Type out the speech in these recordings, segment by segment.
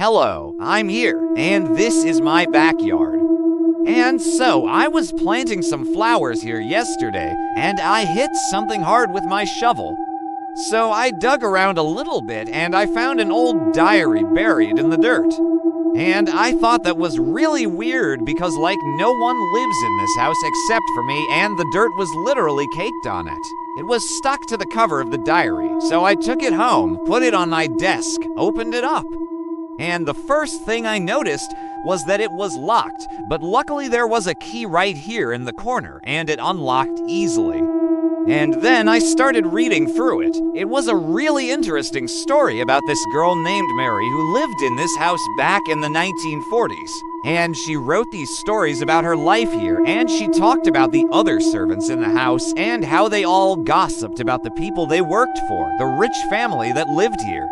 Hello, I'm here, and this is my backyard. And so, I was planting some flowers here yesterday, and I hit something hard with my shovel. So I dug around a little bit, and I found an old diary buried in the dirt. And I thought that was really weird because no one lives in this house except for me, and the dirt was literally caked on it. It was stuck to the cover of the diary, so I took it home, put it on my desk, opened it up. And the first thing I noticed was that it was locked, but luckily there was a key right here in the corner, and it unlocked easily. And then I started reading through it. It was a really interesting story about this girl named Mary who lived in this house back in the 1940s. And she wrote these stories about her life here, and she talked about the other servants in the house and how they all gossiped about the people they worked for, the rich family that lived here.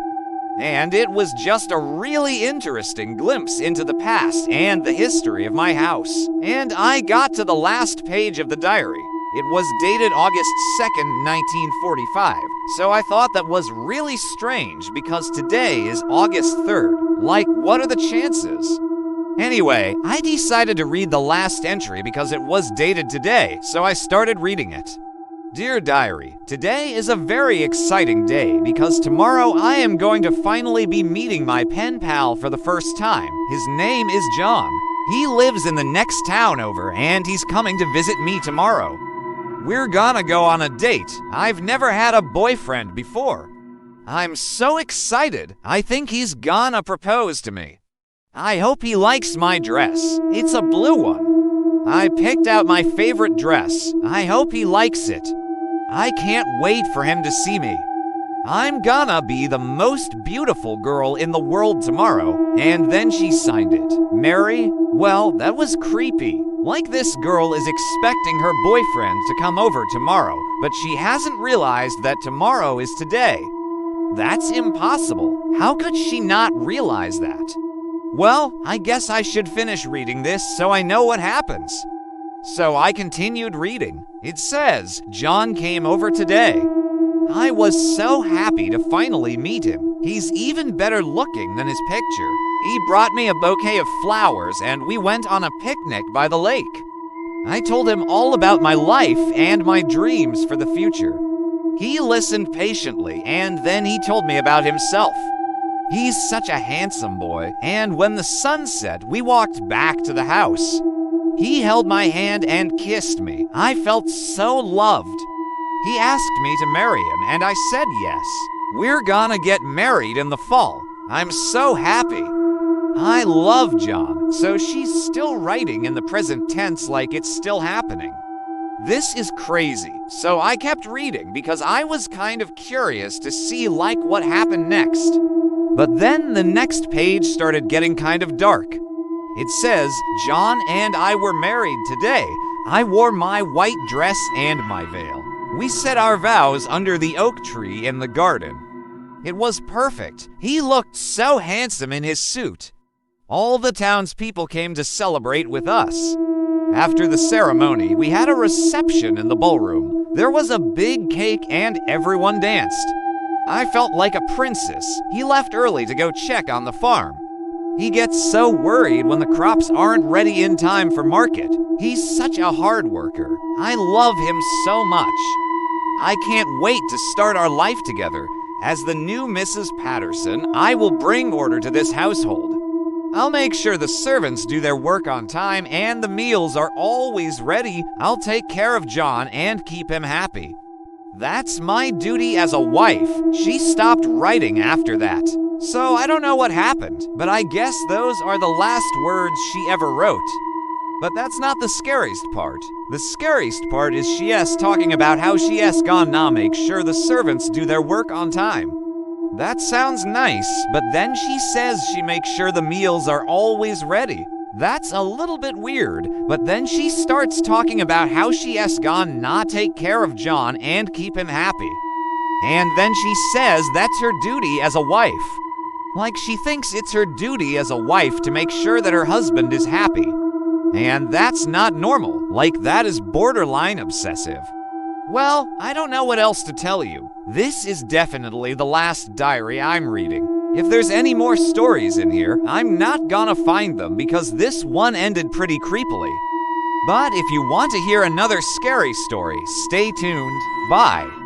And it was just a really interesting glimpse into the past and the history of my house. And I got to the last page of the diary. It was dated August 2nd, 1945, so I thought that was really strange because today is August 3rd. What are the chances? Anyway, I decided to read the last entry because it was dated today, so I started reading it. Dear Diary, today is a very exciting day because tomorrow I am going to finally be meeting my pen pal for the first time. His name is John. He lives in the next town over, and he's coming to visit me tomorrow. We're gonna go on a date. I've never had a boyfriend before. I'm so excited. I think he's gonna propose to me. I hope he likes my dress. It's a blue one. I picked out my favorite dress. I hope he likes it. I can't wait for him to see me. I'm gonna be the most beautiful girl in the world tomorrow. And then she signed it. Mary? Well, that was creepy. This girl is expecting her boyfriend to come over tomorrow, but she hasn't realized that tomorrow is today. That's impossible. How could she not realize that? Well, I guess I should finish reading this so I know what happens. So I continued reading. It says, John came over today. I was so happy to finally meet him. He's even better looking than his picture. He brought me a bouquet of flowers and we went on a picnic by the lake. I told him all about my life and my dreams for the future. He listened patiently and then he told me about himself. He's such a handsome boy, and when the sun set, we walked back to the house. He held my hand and kissed me. I felt so loved. He asked me to marry him, and I said yes. We're gonna get married in the fall. I'm so happy. I love John, so she's still writing in the present tense like it's still happening. This is crazy, so I kept reading because I was kind of curious to see what happened next. But then the next page started getting kind of dark. It says, John and I were married today. I wore my white dress and my veil. We said our vows under the oak tree in the garden. It was perfect. He looked so handsome in his suit. All the townspeople came to celebrate with us. After the ceremony, we had a reception in the ballroom. There was a big cake and everyone danced. I felt like a princess. He left early to go check on the farm. He gets so worried when the crops aren't ready in time for market. He's such a hard worker. I love him so much. I can't wait to start our life together. As the new Mrs. Patterson, I will bring order to this household. I'll make sure the servants do their work on time and the meals are always ready. I'll take care of John and keep him happy. That's my duty as a wife. She stopped writing after that. So I don't know what happened, but I guess those are the last words she ever wrote. But that's not the scariest part. The scariest part is she's talking about how she's gonna make sure the servants do their work on time. That sounds nice, but then she says she makes sure the meals are always ready. That's a little bit weird, but then she starts talking about how she's gonna take care of John and keep him happy. And then she says that's her duty as a wife. She thinks it's her duty as a wife to make sure that her husband is happy. And that's not normal. That is borderline obsessive. Well, I don't know what else to tell you. This is definitely the last diary I'm reading. If there's any more stories in here, I'm not gonna find them because this one ended pretty creepily. But if you want to hear another scary story, stay tuned. Bye.